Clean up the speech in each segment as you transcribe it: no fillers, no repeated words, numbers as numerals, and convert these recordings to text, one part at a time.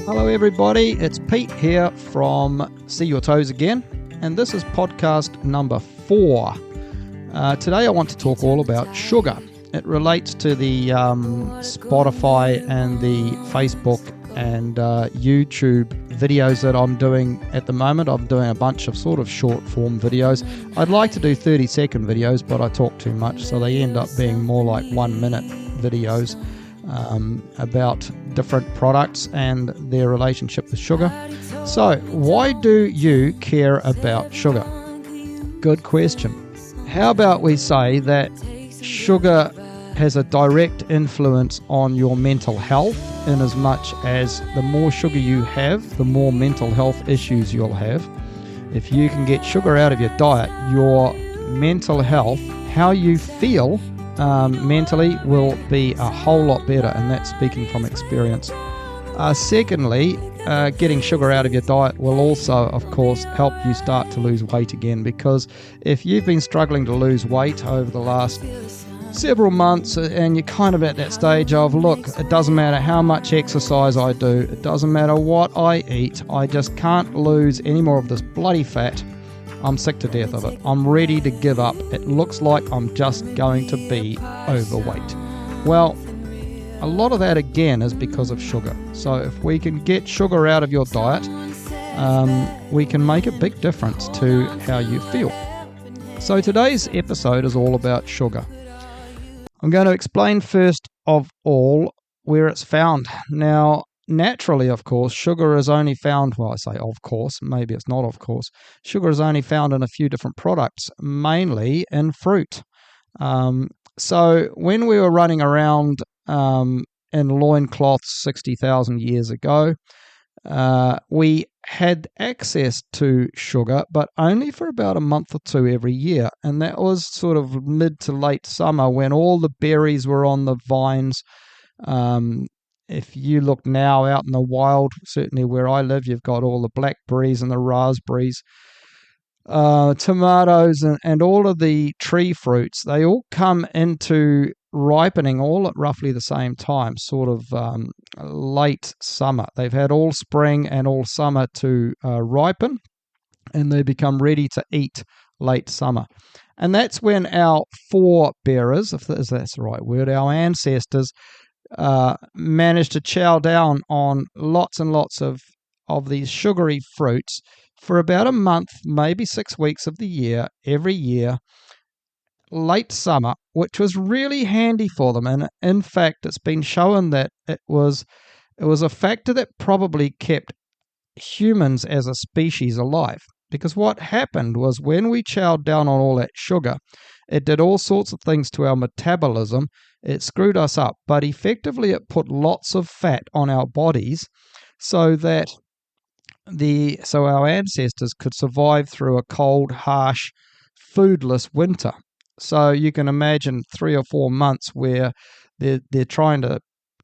Hello everybody, it's Pete here from See Your Toes Again, and this is podcast number 4. Today I want to talk all about sugar. It relates to the Spotify and the Facebook and YouTube videos that I'm doing at the moment. I'm doing a bunch of sort of short form videos. I'd like to do 30-second videos, but I talk too much, so they end up being more like 1-minute videos about different products and their relationship with sugar. So, why do you care about sugar? Good question. How about we say that sugar has a direct influence on your mental health, in as much as the more sugar you have, the more mental health issues you'll have. If you can get sugar out of your diet, your mental health, how you feel mentally, will be a whole lot better, and that's speaking from experience. Secondly, getting sugar out of your diet will also, of course, help you start to lose weight again, because if you've been struggling to lose weight over the last several months and you're kind of at that stage of, look, it doesn't matter how much exercise I do, it doesn't matter what I eat, I just can't lose any more of this bloody fat, I'm sick to death of it, I'm ready to give up, it looks like I'm just going to be overweight. Well, a lot of that again is because of sugar. So if we can get sugar out of your diet, we can make a big difference to how you feel. So today's episode is all about sugar. I'm going to explain first of all where it's found. Now, naturally, of course, sugar is only found, well, I say of course, maybe it's not of course, sugar is only found in a few different products, mainly in fruit. So when we were running around in loincloths 60,000 years ago, we had access to sugar, but only for about a month or two every year. And that was sort of mid to late summer when all the berries were on the vines. If you look now out in the wild, certainly where I live, you've got all the blackberries and the raspberries, tomatoes and all of the tree fruits. They all come into ripening all at roughly the same time, sort of late summer. They've had all spring and all summer to ripen, and they become ready to eat late summer. And that's when our forebearers, if that's the right word, our ancestors, managed to chow down on lots and lots of these sugary fruits for about a month, maybe 6 weeks of the year, every year, late summer, which was really handy for them. And in fact, it's been shown that it was a factor that probably kept humans as a species alive. Because what happened was when we chowed down on all that sugar, it did all sorts of things to our metabolism. It screwed us up, but effectively it put lots of fat on our bodies so that our ancestors could survive through a cold, harsh, foodless winter. So you can imagine 3 or 4 months where they're trying to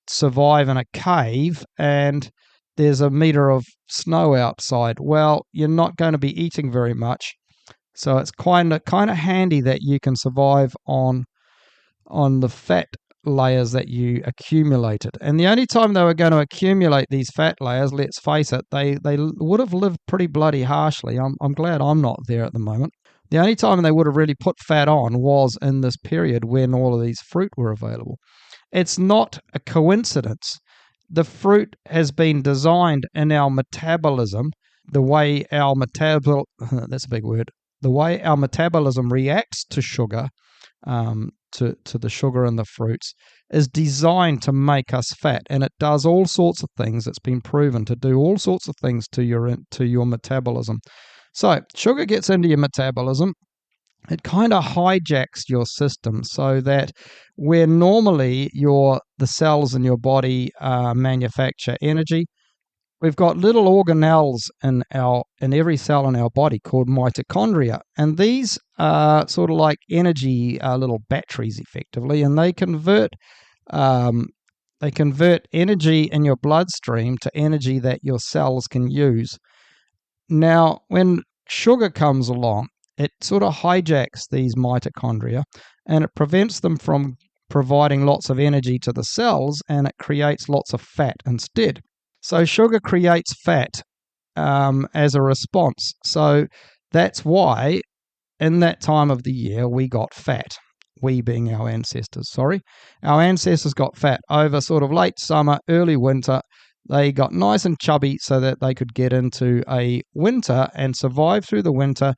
survive in a cave and there's a meter of snow outside. Well, you're not going to be eating very much. So it's kind of handy that you can survive on the fat layers that you accumulated. And the only time they were going to accumulate these fat layers, let's face it, they would have lived pretty bloody harshly. I'm glad I'm not there at the moment. The only time they would have really put fat on was in this period when all of these fruit were available. It's not a coincidence. The fruit has been designed in our metabolism, the way our that's a big word, the way our metabolism reacts to sugar, to the sugar in the fruits, is designed to make us fat, and it does all sorts of things. It's been proven to do all sorts of things to your metabolism. So sugar gets into your metabolism. It kind of hijacks your system so that where normally the cells in your body manufacture energy, we've got little organelles in every cell in our body called mitochondria, and these are sort of like energy little batteries, effectively, and they convert energy in your bloodstream to energy that your cells can use. Now, when sugar comes along, it sort of hijacks these mitochondria and it prevents them from providing lots of energy to the cells, and it creates lots of fat instead. So sugar creates fat as a response. So that's why in that time of the year we got fat. We being our ancestors, sorry. Our ancestors got fat over sort of late summer, early winter. They got nice and chubby so that they could get into a winter and survive through the winter.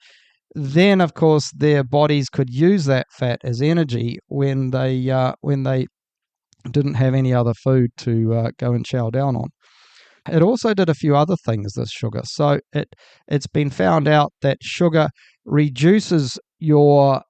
Then, of course, their bodies could use that fat as energy when they didn't have any other food to go and chow down on. It also did a few other things, this sugar. So it's been found out that sugar reduces your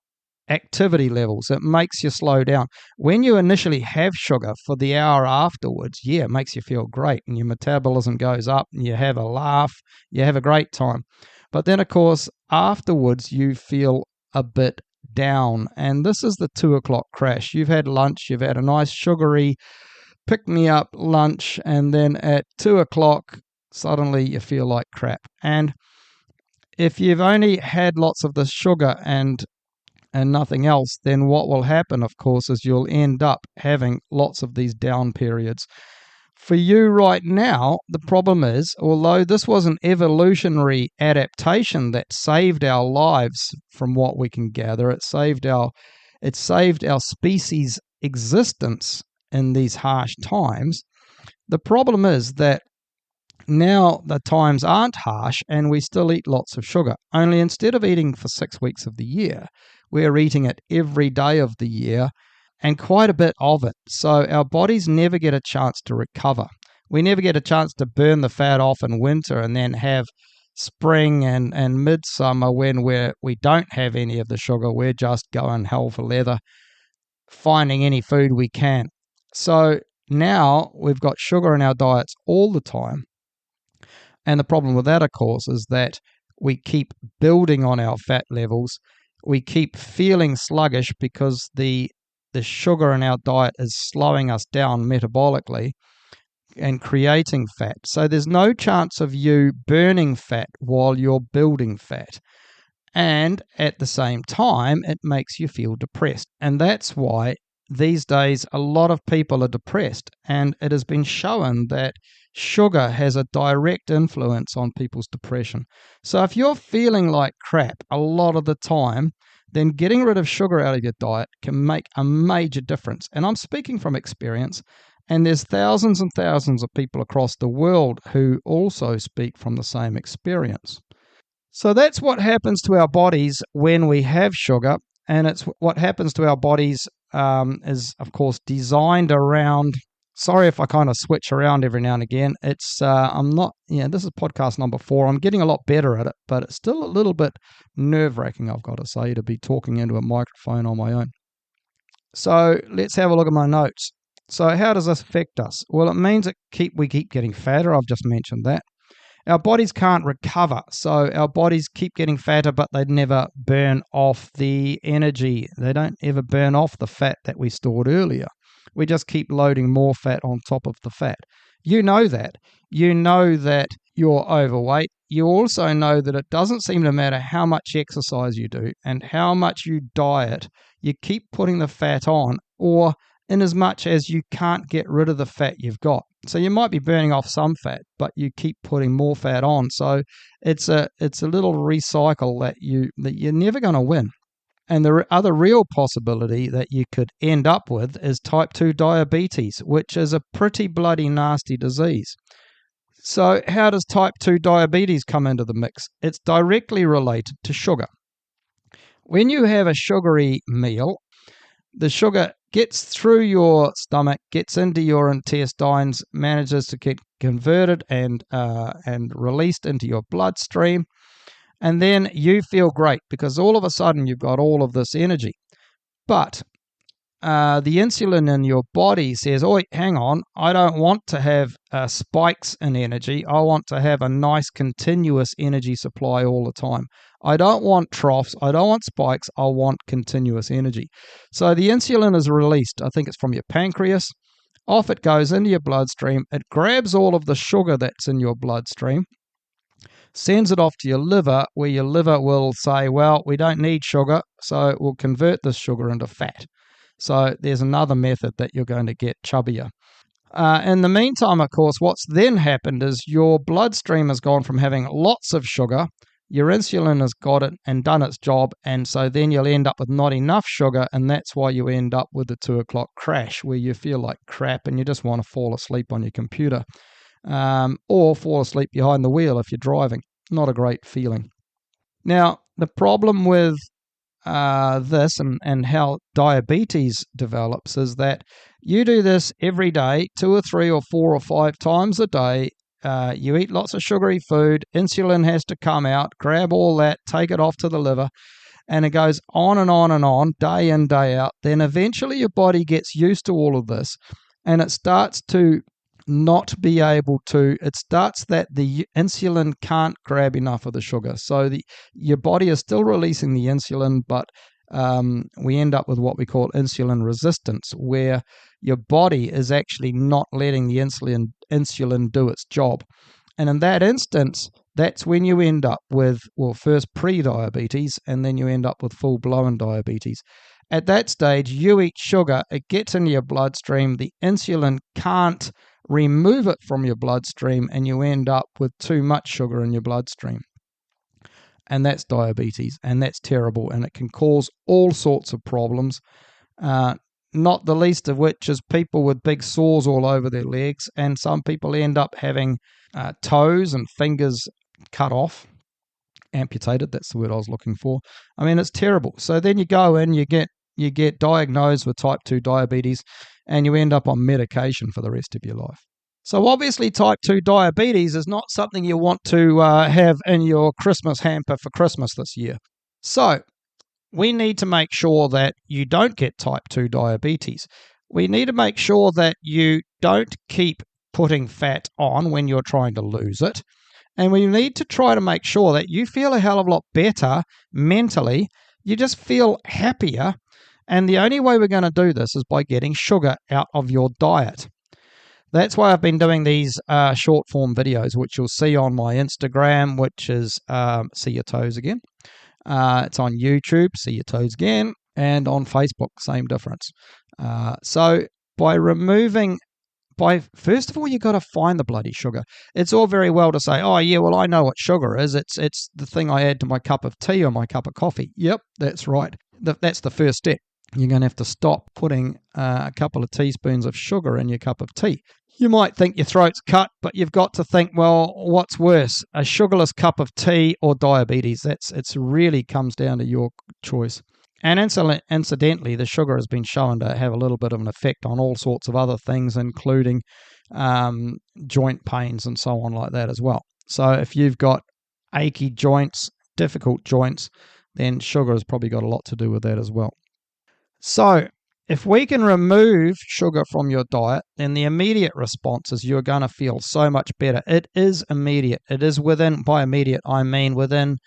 activity levels. It makes you slow down. When you initially have sugar for the hour afterwards, yeah, it makes you feel great and your metabolism goes up and you have a laugh, you have a great time. But then, of course, afterwards you feel a bit down. And this is the 2 o'clock crash. You've had lunch, you've had a nice sugary pick-me-up lunch, and then at 2 o'clock, suddenly you feel like crap. And if you've only had lots of this sugar and nothing else, then what will happen, of course, is you'll end up having lots of these down periods. For you right now, the problem is, although this was an evolutionary adaptation that saved our lives from what we can gather, it saved our species' existence in these harsh times. The problem is that now the times aren't harsh and we still eat lots of sugar. Only instead of eating for 6 weeks of the year, we're eating it every day of the year and quite a bit of it. So our bodies never get a chance to recover. We never get a chance to burn the fat off in winter and then have spring and midsummer when we don't have any of the sugar. We're just going hell for leather, finding any food we can. So now we've got sugar in our diets all the time. And the problem with that, of course, is that we keep building on our fat levels. We keep feeling sluggish because the sugar in our diet is slowing us down metabolically and creating fat. So there's no chance of you burning fat while you're building fat. And at the same time, it makes you feel depressed. And that's why these days a lot of people are depressed. And it has been shown that sugar has a direct influence on people's depression. So if you're feeling like crap a lot of the time, then getting rid of sugar out of your diet can make a major difference. And I'm speaking from experience. And there's thousands and thousands of people across the world who also speak from the same experience. So that's what happens to our bodies when we have sugar, and it's what happens to our bodies is, of course, designed around. Sorry if I kind of switch around every now and again. It's I'm not. This is podcast number 4. I'm getting a lot better at it, but it's still a little bit nerve-wracking, I've got to say, to be talking into a microphone on my own. So let's have a look at my notes. So how does this affect us? Well, it means we keep getting fatter. I've just mentioned that. Our bodies can't recover, so our bodies keep getting fatter, but they never burn off the energy. They don't ever burn off the fat that we stored earlier. We just keep loading more fat on top of the fat. You know that. You know that you're overweight. You also know that it doesn't seem to matter how much exercise you do and how much you diet, you keep putting the fat on, or in as much as you can't get rid of the fat you've got. So you might be burning off some fat, but you keep putting more fat on. So it's a little recycle that you're never going to win. And the other real possibility that you could end up with is type 2 diabetes, which is a pretty bloody nasty disease. So how does type 2 diabetes come into the mix? It's directly related to sugar. When you have a sugary meal, the sugar gets through your stomach, gets into your intestines, manages to get converted and released into your bloodstream, and then you feel great because all of a sudden you've got all of this energy. But the insulin in your body says, "Oh, hang on, I don't want to have spikes in energy. I want to have a nice continuous energy supply all the time. I don't want troughs. I don't want spikes. I want continuous energy." So the insulin is released. I think it's from your pancreas. Off it goes into your bloodstream. It grabs all of the sugar that's in your bloodstream, sends it off to your liver, where your liver will say, "Well, we don't need sugar, so it will convert this sugar into fat." So there's another method that you're going to get chubbier. In the meantime, of course, what's then happened is your bloodstream has gone from having lots of sugar, your insulin has got it and done its job, and so then you'll end up with not enough sugar, and that's why you end up with the 2 o'clock crash where you feel like crap and you just want to fall asleep on your computer, or fall asleep behind the wheel if you're driving. Not a great feeling. Now, the problem with this and how diabetes develops is that you do this every day, 2 or 3 or 4 or 5 times a day. You eat lots of sugary food, insulin has to come out, grab all that, take it off to the liver, and it goes on and on and on, day in, day out. Then eventually your body gets used to all of this, and it starts to not be able to, it starts that the insulin can't grab enough of the sugar. So your body is still releasing the insulin, but we end up with what we call insulin resistance, where your body is actually not letting the insulin do its job. And in that instance, that's when you end up with, well, first pre-diabetes, and then you end up with full-blown diabetes. At that stage, you eat sugar, it gets into your bloodstream, the insulin can't remove it from your bloodstream, and you end up with too much sugar in your bloodstream. And that's diabetes, and that's terrible, and it can cause all sorts of problems, not the least of which is people with big sores all over their legs, and some people end up having toes and fingers cut off, amputated, that's the word I was looking for. I mean, it's terrible. So then you go in, you get diagnosed with type 2 diabetes, and you end up on medication for the rest of your life. So obviously type 2 diabetes is not something you want to have in your Christmas hamper for Christmas this year. So we need to make sure that you don't get type 2 diabetes. We need to make sure that you don't keep putting fat on when you're trying to lose it. And we need to try to make sure that you feel a hell of a lot better mentally. You just feel happier. And the only way we're going to do this is by getting sugar out of your diet. That's why I've been doing these short form videos, which you'll see on my Instagram, which is See Your Toes Again. It's on YouTube, See Your Toes Again, and on Facebook, same difference. So first of all, you've got to find the bloody sugar. It's all very well to say, oh, yeah, well, I know what sugar is. It's the thing I add to my cup of tea or my cup of coffee. Yep, that's right. That's the first step. You're going to have to stop putting a couple of teaspoons of sugar in your cup of tea. You might think your throat's cut, but you've got to think, well, what's worse, a sugarless cup of tea or diabetes? It's really comes down to your choice. And incidentally, the sugar has been shown to have a little bit of an effect on all sorts of other things, including joint pains and so on like that as well. So if you've got achy joints, difficult joints, then sugar has probably got a lot to do with that as well. So if we can remove sugar from your diet, then the immediate response is you're going to feel so much better. It is immediate. It is by immediate, I mean within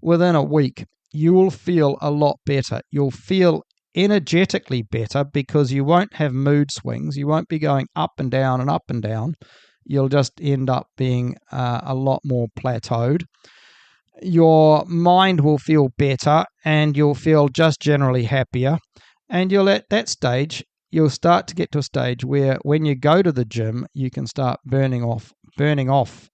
a week. You will feel a lot better. You'll feel energetically better because you won't have mood swings. You won't be going up and down and up and down. You'll just end up being a lot more plateaued. Your mind will feel better and you'll feel just generally happier. And at that stage, you'll start to get to a stage where when you go to the gym, you can start burning off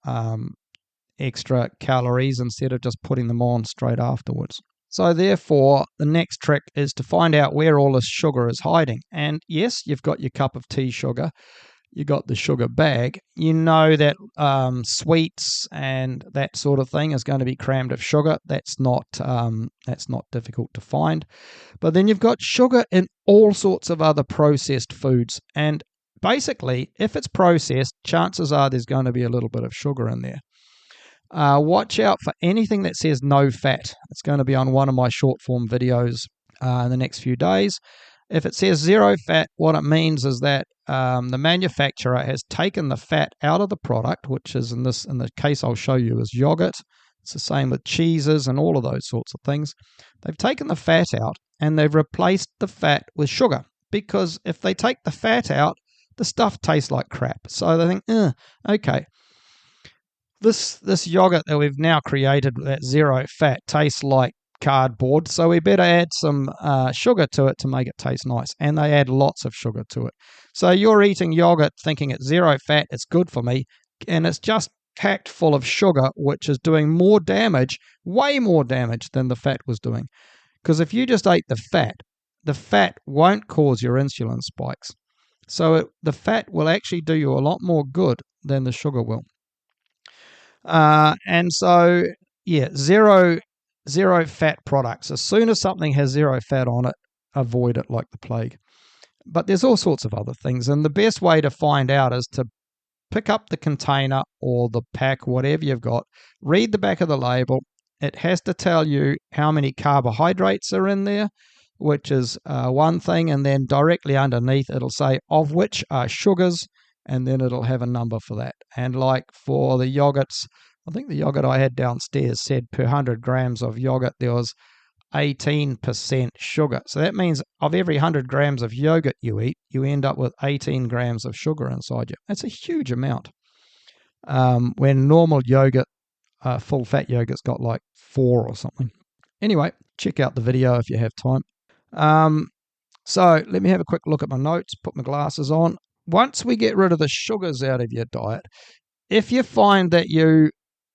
extra calories instead of just putting them on straight afterwards. So therefore, the next trick is to find out where all this sugar is hiding. And yes, you've got your cup of tea sugar, you got the sugar bag. You know that sweets and that sort of thing is going to be crammed with sugar. That's not difficult to find. But then you've got sugar in all sorts of other processed foods. And basically, if it's processed, chances are there's going to be a little bit of sugar in there. Watch out for anything that says no fat. It's going to be on one of my short form videos in the next few days. If it says zero fat, what it means is that the manufacturer has taken the fat out of the product, which is in the case I'll show you is yogurt. It's the same with cheeses and all of those sorts of things. They've taken the fat out and they've replaced the fat with sugar, because if they take the fat out, the stuff tastes like crap. So they think, okay, this yogurt that we've now created, that zero fat, tastes like cardboard, so we better add some sugar to it to make it taste nice. And they add lots of sugar to it. So you're eating yogurt thinking it's zero fat, it's good for me, and it's just packed full of sugar, which is doing more damage, way more damage than the fat was doing. Because if you just ate the fat won't cause your insulin spikes. So the fat will actually do you a lot more good than the sugar will. And so, yeah, zero fat products. As soon as something has zero fat on it, avoid it like the plague. But there's all sorts of other things. And the best way to find out is to pick up the container or the pack, whatever you've got, read the back of the label. It has to tell you how many carbohydrates are in there, which is one thing. And then directly underneath, it'll say of which are sugars, and then it'll have a number for that. And like for the yogurts, I think the yogurt I had downstairs said per 100 grams of yogurt, there was 18% sugar. So that means of every 100 grams of yogurt you eat, you end up with 18 grams of sugar inside you. That's a huge amount. When normal yogurt, full fat yogurt's got like 4 or something. Anyway, check out the video if you have time. So let me have a quick look at my notes, put my glasses on. Once we get rid of the sugars out of your diet, if you find that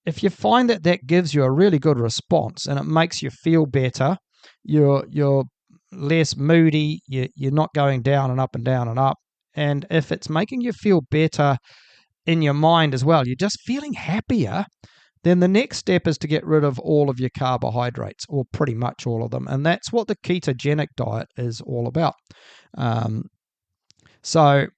that gives you a really good response and it makes you feel better, you're less moody, you're not going down and up and down and up, and if it's making you feel better in your mind as well, you're just feeling happier, then the next step is to get rid of all of your carbohydrates, or pretty much all of them, and that's what the ketogenic diet is all about. So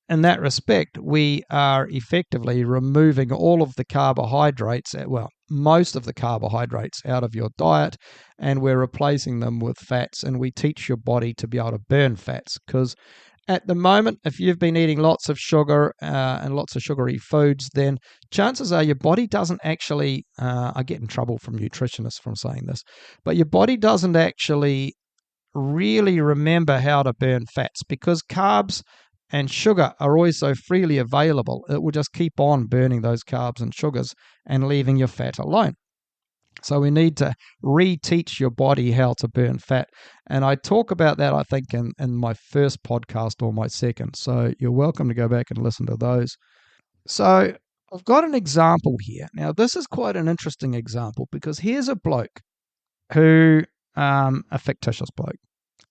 in that respect, we are effectively removing all of the carbohydrates, well, most of the carbohydrates out of your diet, and we're replacing them with fats, and we teach your body to be able to burn fats. Because at the moment, if you've been eating lots of sugar and lots of sugary foods, then chances are your body doesn't actually, I get in trouble from nutritionists from saying this, but your body doesn't actually really remember how to burn fats, because carbs and sugar are always so freely available. It will just keep on burning those carbs and sugars and leaving your fat alone. So we need to reteach your body how to burn fat. And I talk about that, I think, in my first podcast or my second. So you're welcome to go back and listen to those. So I've got an example here. Now, this is quite an interesting example, because here's a bloke who, a fictitious bloke,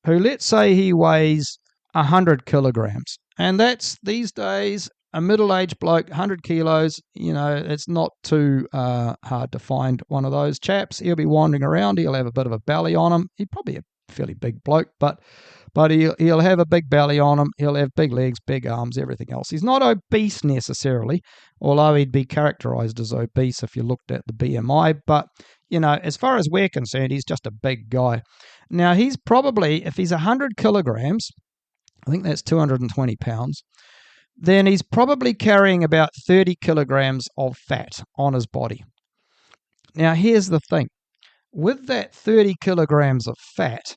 who, let's say he weighs 100 kilograms. And that's, these days, a middle-aged bloke, 100 kilos, it's not too hard to find one of those chaps. He'll be wandering around. He'll have a bit of a belly on him. He's probably a fairly big bloke, but he'll have a big belly on him. He'll have big legs, big arms, everything else. He's not obese necessarily, although he'd be characterized as obese if you looked at the BMI. But, as far as we're concerned, he's just a big guy. Now, he's probably, if he's 100 kilograms, I think that's 220 pounds, then he's probably carrying about 30 kilograms of fat on his body. Now, here's the thing. With that 30 kilograms of fat,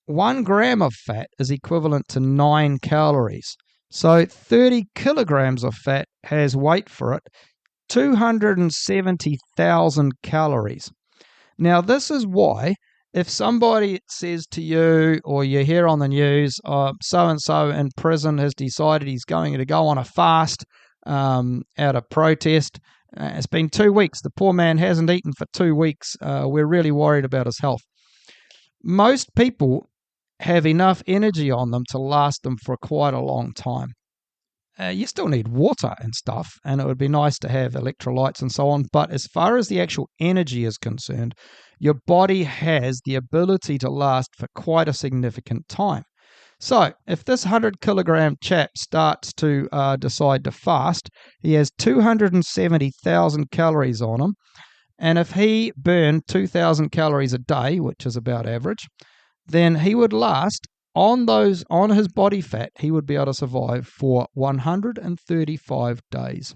1 gram of fat is equivalent to 9 calories. So 30 kilograms of fat has, wait for it, 270,000 calories. Now, this is why, if somebody says to you, or you hear on the news, so-and-so in prison has decided he's going to go on a fast out of protest. It's been 2 weeks. The poor man hasn't eaten for 2 weeks. We're really worried about his health. Most people have enough energy on them to last them for quite a long time. You still need water and stuff, and it would be nice to have electrolytes and so on. But as far as the actual energy is concerned, your body has the ability to last for quite a significant time. So if this 100 kilogram chap starts to decide to fast, he has 270,000 calories on him. And if he burned 2,000 calories a day, which is about average, then he would last on his body fat, he would be able to survive for 135 days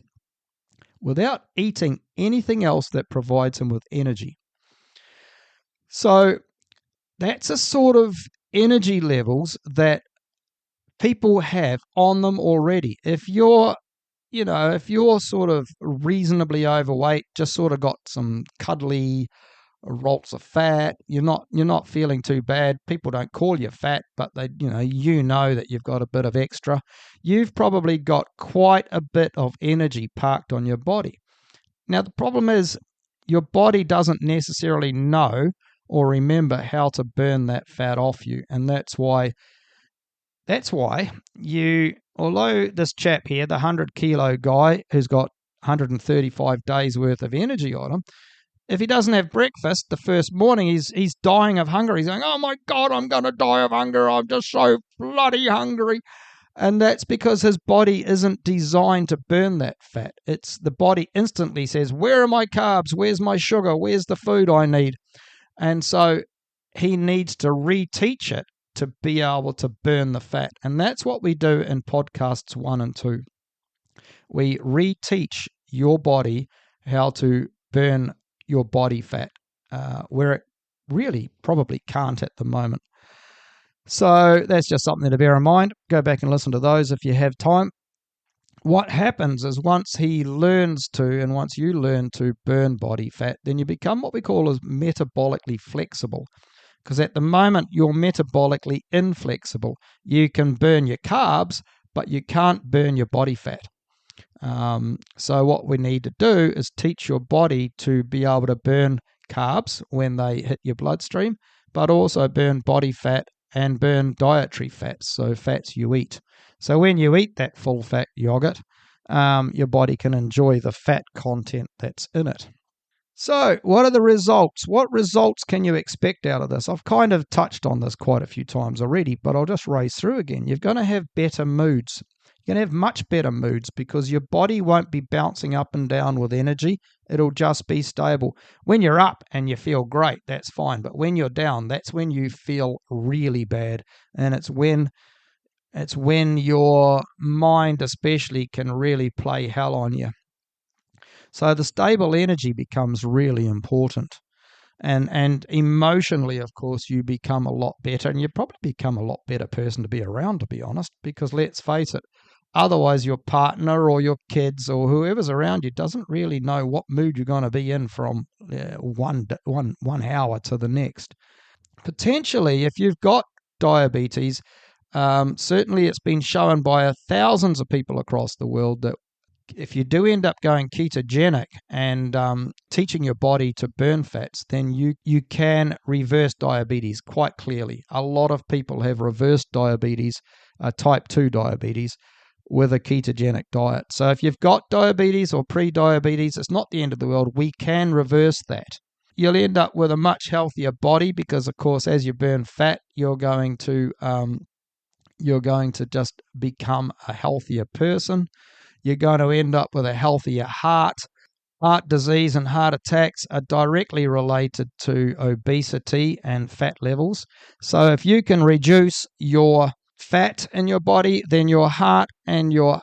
without eating anything else that provides him with energy. So that's a sort of energy levels that people have on them already. If you're sort of reasonably overweight, just sort of got some cuddly rolls of fat. You're not feeling too bad. People don't call you fat, but you know that you've got a bit of extra. You've probably got quite a bit of energy parked on your body. Now, the problem is your body doesn't necessarily know or remember how to burn that fat off you. And that's why although this chap here, the 100-kilo guy who's got 135 days worth of energy on him, if he doesn't have breakfast the first morning, he's dying of hunger. He's going, oh my God, I'm going to die of hunger. I'm just so bloody hungry. And that's because his body isn't designed to burn that fat. It's the body instantly says, where are my carbs? Where's my sugar? Where's the food I need? And so he needs to reteach it to be able to burn the fat. And that's what we do in podcasts 1 and 2. We reteach your body how to burn your body fat, where it really probably can't at the moment. So that's just something to bear in mind. Go back and listen to those if you have time. What happens is once you learn to burn body fat, then you become what we call as metabolically flexible. Because at the moment, you're metabolically inflexible. You can burn your carbs, but you can't burn your body fat. So what we need to do is teach your body to be able to burn carbs when they hit your bloodstream, but also burn body fat and burn dietary fats, so fats you eat. So when you eat that full-fat yogurt, your body can enjoy the fat content that's in it. So what are the results? What results can you expect out of this? I've kind of touched on this quite a few times already, but I'll just race through again. You're going to have better moods. You're going to have much better moods because your body won't be bouncing up and down with energy. It'll just be stable. When you're up and you feel great, that's fine. But when you're down, that's when you feel really bad. And it's when your mind especially can really play hell on you. So the stable energy becomes really important. And emotionally, of course, you become a lot better. And you probably become a lot better person to be around, to be honest, because let's face it, otherwise your partner or your kids or whoever's around you doesn't really know what mood you're going to be in from one hour to the next. Potentially, if you've got diabetes, certainly it's been shown by thousands of people across the world that if you do end up going ketogenic and teaching your body to burn fats, then you can reverse diabetes quite clearly. A lot of people have reversed diabetes, type 2 diabetes, with a ketogenic diet. So if you've got diabetes or pre-diabetes, it's not the end of the world. We can reverse that. You'll end up with a much healthier body because, of course, as you burn fat, you're going to just become a healthier person. You're going to end up with a healthier heart. Heart disease and heart attacks are directly related to obesity and fat levels. So if you can reduce your fat in your body, then your heart and your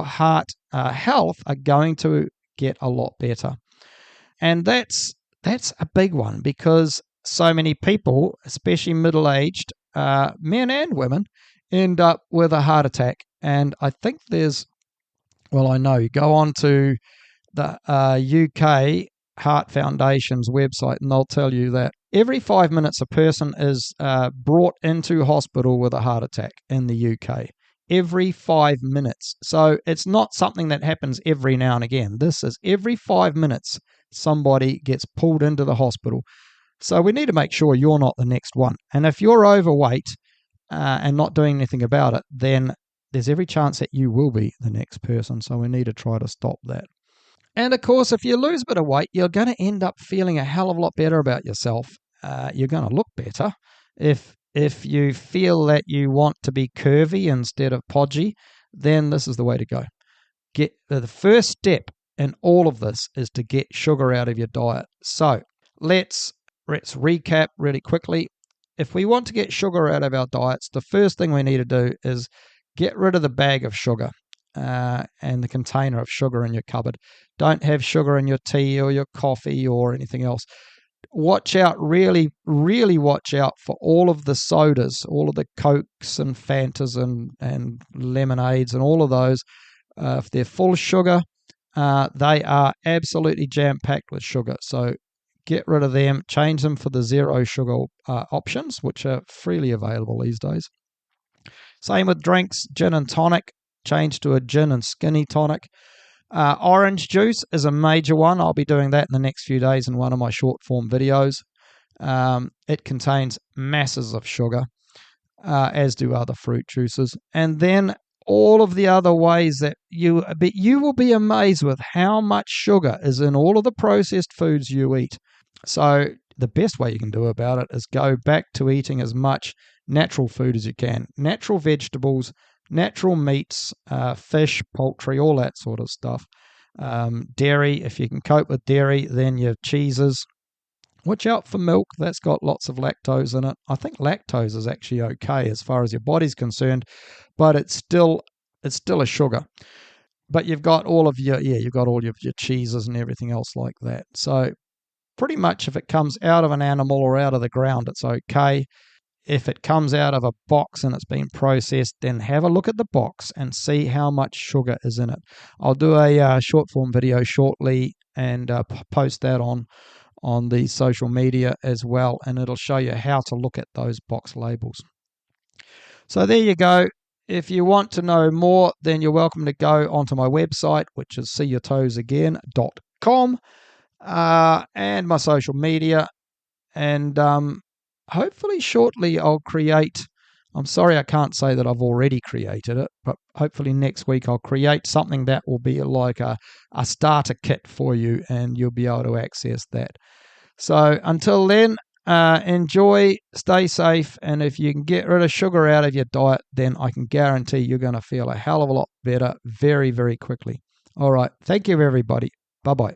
heart health are going to get a lot better. And that's a big one because so many people, especially middle-aged men and women, end up with a heart attack. And I think I know, you go on to the UK Heart Foundation's website and they'll tell you that every 5 minutes a person is brought into hospital with a heart attack in the UK. Every 5 minutes. So it's not something that happens every now and again. This is every 5 minutes somebody gets pulled into the hospital. So we need to make sure you're not the next one. And if you're overweight and not doing anything about it, then there's every chance that you will be the next person. So we need to try to stop that. And of course, if you lose a bit of weight, you're going to end up feeling a hell of a lot better about yourself. You're going to look better. If you feel that you want to be curvy instead of podgy, then this is the way to go. Get the first step in all of this is to get sugar out of your diet. So let's recap really quickly. If we want to get sugar out of our diets, the first thing we need to do is get rid of the bag of sugar and the container of sugar in your cupboard. Don't have sugar in your tea or your coffee or anything else. Watch out, really, really watch out for all of the sodas, all of the Cokes and Fantas and lemonades and all of those. If they're full of sugar, they are absolutely jam-packed with sugar. So get rid of them, change them for the zero sugar options, which are freely available these days. Same with drinks, gin and tonic, change to a gin and skinny tonic. Orange juice is a major one. I'll be doing that in the next few days in one of my short form videos. It contains masses of sugar, as do other fruit juices. And then all of the other ways that you will be amazed with how much sugar is in all of the processed foods you eat. So the best way you can do about it is go back to eating as much natural food as you can. Natural vegetables, natural meats, fish, poultry, all that sort of stuff. Dairy, if you can cope with dairy, then your cheeses. Watch out for milk. That's got lots of lactose in it. I think lactose is actually okay as far as your body's concerned, but it's still a sugar. But you've got all of your cheeses and everything else like that. So pretty much if it comes out of an animal or out of the ground, it's okay. If it comes out of a box and it's been processed, then have a look at the box and see how much sugar is in it. I'll do a short form video shortly and post that on the social media as well, and it'll show you how to look at those box labels. So there you go. If you want to know more, then you're welcome to go onto my website, which is seeyourtoesagain.com, and my social media. And hopefully shortly I'll create, I'm sorry I can't say that I've already created it, but hopefully next week I'll create something that will be like a starter kit for you, and you'll be able to access that. So until then, enjoy, stay safe, and if you can get rid of sugar out of your diet, then I can guarantee you're going to feel a hell of a lot better very, very quickly. All right. Thank you, everybody. Bye-bye.